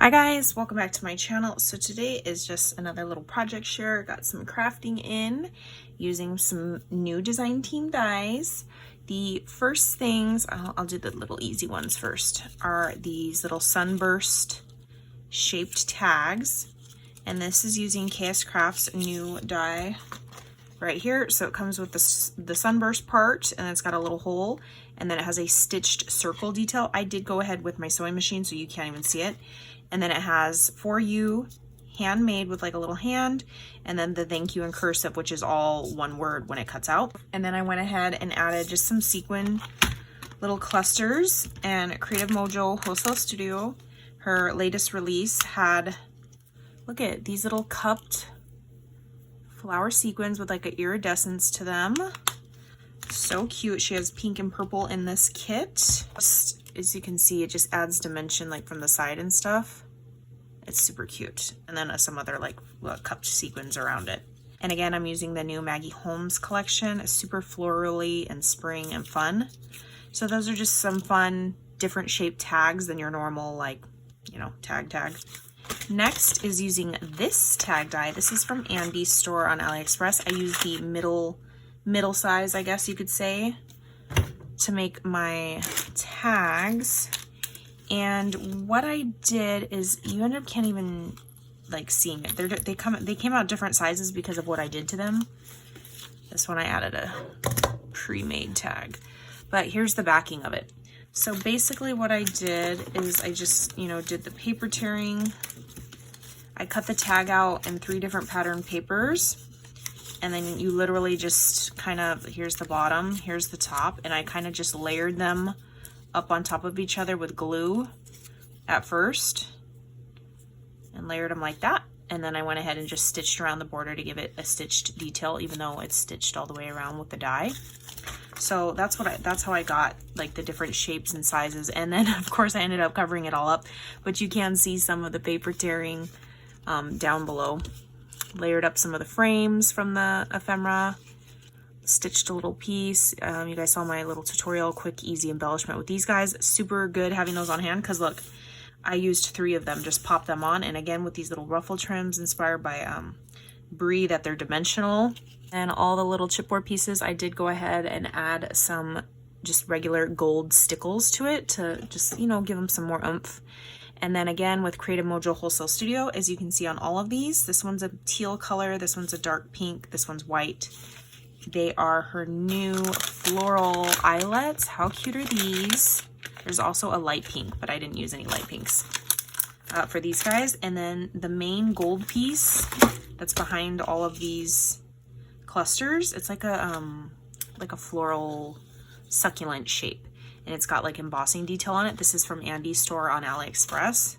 Hi guys, welcome back to my channel. So today is just another little project share. Got some crafting in using some new design team dies. The first things, I'll do the little easy ones first, are these little sunburst shaped tags. And this is using KS Crafts new die right here. So it comes with the sunburst part, and it's got a little hole, and then it has a stitched circle detail. I did go ahead with my sewing machine so you can't even see it. And then it has for you handmade with like a little hand, and then the thank you in cursive, which is all one word when it cuts out. And then I went ahead and added just some sequin little clusters, and Creative Mojo Wholesale Studio, her latest release, had, look at these little cupped flower sequins with like an iridescence to them. So cute. She has pink and purple in this kit. Just, as you can see, it just adds dimension like from the side and stuff. It's super cute. And then some other like cupped sequins around it. And again, I'm using the new Maggie Holmes collection. It's super florally and spring and fun. So those are just some fun, different shaped tags than your normal, like, you know, tag. Next is using this tag die. This is from Andy's store on AliExpress. I use the middle size, I guess you could say, to make my tags. And what I did is, you end up can't even like seeing it. They came out different sizes because of what I did to them. This one I added a pre-made tag, but here's the backing of it. So basically what I did is I just, you know, did the paper tearing. I cut the tag out in 3 different pattern papers. And then you literally just kind of, here's the bottom, here's the top, and I kind of just layered them up on top of each other with glue at first, and layered them like that. And then I went ahead and just stitched around the border to give it a stitched detail, even though it's stitched all the way around with the die. So that's how I got like the different shapes and sizes. And then of course I ended up covering it all up, but you can see some of the paper tearing down below. Layered up some of the frames from the ephemera, stitched a little piece. You guys saw my little tutorial, quick, easy embellishment with these guys. Super good having those on hand, because look, I used 3 of them, just pop them on. And again, with these little ruffle trims inspired by Brie, that they're dimensional. And all the little chipboard pieces, I did go ahead and add some just regular gold stickles to it to just, you know, give them some more oomph. And then again with Creative Mojo Wholesale Studio, as you can see on all of these, this one's a teal color, this one's a dark pink, this one's white. They are her new floral eyelets. How cute are these? There's also a light pink, but I didn't use any light pinks for these guys. And then the main gold piece that's behind all of these clusters, it's like a floral succulent shape. And it's got like embossing detail on it. This is from Andy's store on AliExpress.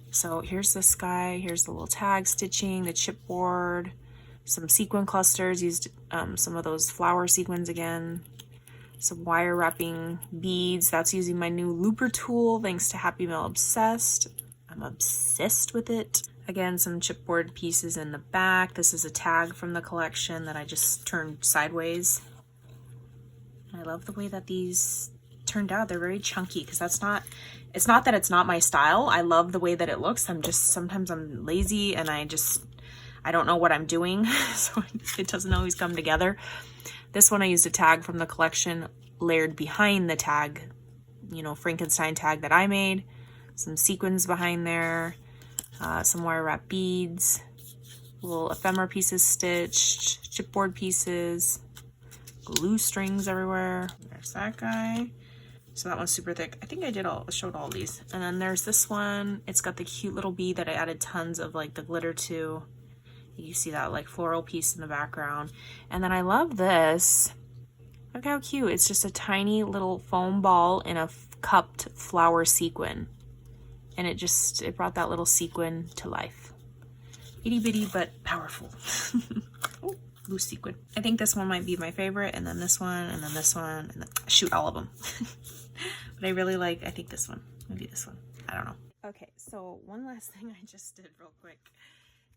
So here's this guy, here's the little tag stitching, the chipboard, some sequin clusters, used some of those flower sequins again, some wire wrapping beads. That's using my new looper tool, thanks to Happy Mail Obsessed. I'm obsessed with it. Again, some chipboard pieces in the back. This is a tag from the collection that I just turned sideways. And I love the way that these turned out. They're very chunky, because it's not that it's not my style. I love the way that it looks. Sometimes I'm lazy and I don't know what I'm doing, so it doesn't always come together. This one I used a tag from the collection layered behind the tag, you know, Frankenstein tag that I made. Some sequins behind there, some wire wrap beads, little ephemera pieces stitched, chipboard pieces, glue strings everywhere. There's that guy. So that one's super thick. I think I showed all these. And then there's this one. It's got the cute little bead that I added tons of like the glitter to. You see that like floral piece in the background. And then I love this. Look how cute. It's just a tiny little foam ball in a cupped flower sequin. And it brought that little sequin to life. Itty bitty but powerful. Oh, blue sequin. I think this one might be my favorite, and then this one, and then this one, and then shoot, all of them. But I really like, I think this one, maybe this one, I don't know. Okay, so one last thing I just did real quick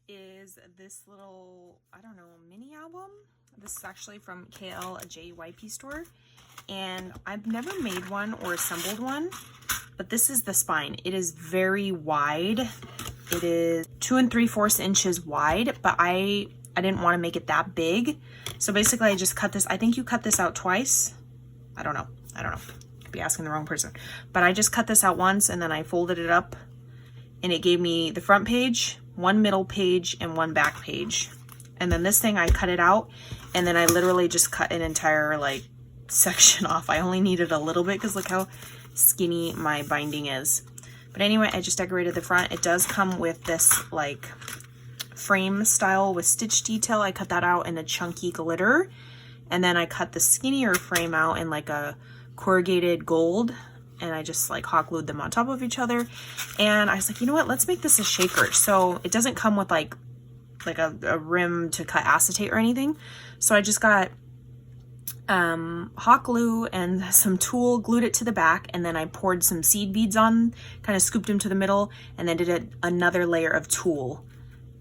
is this little, I don't know, mini album. This is actually from KLJYP store, and I've never made one or assembled one, but this is the spine. It is very wide. It is 2 3/4 inches wide, but I didn't want to make it that big. So basically I just cut this. I think you cut this out twice. I don't know. I'd be asking the wrong person. But I just cut this out once and then I folded it up and it gave me the front page, one middle page, and one back page. And then this thing I cut it out and then I literally just cut an entire like section off. I only needed a little bit because look how skinny my binding is. But anyway, I just decorated the front. It does come with this like frame style with stitch detail. I cut that out in a chunky glitter, and then I cut the skinnier frame out in like a corrugated gold, and I just like hot glued them on top of each other. And I was like, you know what, let's make this a shaker. So it doesn't come with like a rim to cut acetate or anything. So I just got hot glue and some tulle, glued it to the back, and then I poured some seed beads on, kind of scooped them to the middle, and then did another layer of tulle.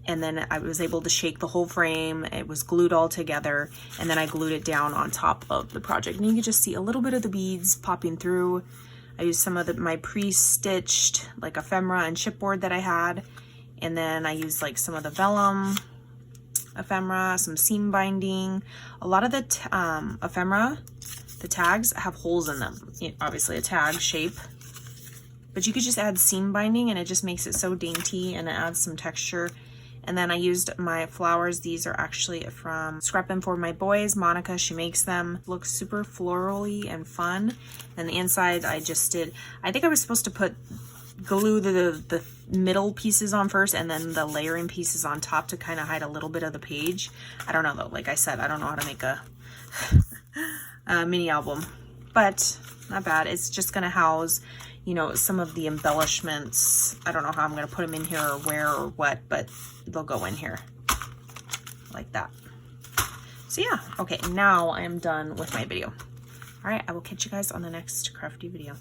And then I was able to shake the whole frame. It was glued all together, and then I glued it down on top of the project. And you can just see a little bit of the beads popping through. I used some of my pre-stitched like ephemera and chipboard that I had, and then I used like some of the vellum ephemera, some seam binding. A lot of the ephemera, the tags have holes in them. Obviously a tag shape, but you could just add seam binding and it just makes it so dainty and it adds some texture. And then I used my flowers. These are actually from Scrap Them For My Boys. Monica, she makes them. Look super florally and fun. And the inside I just did, I think I was supposed to glue the middle pieces on first and then the layering pieces on top to kind of hide a little bit of the page. I don't know though, like I said, I don't know how to make a mini album, but not bad. It's just gonna house, you know, some of the embellishments. I don't know how I'm gonna put them in here or where or what, but they'll go in here like that. So yeah, okay, now I am done with my video. All right, I will catch you guys on the next crafty video.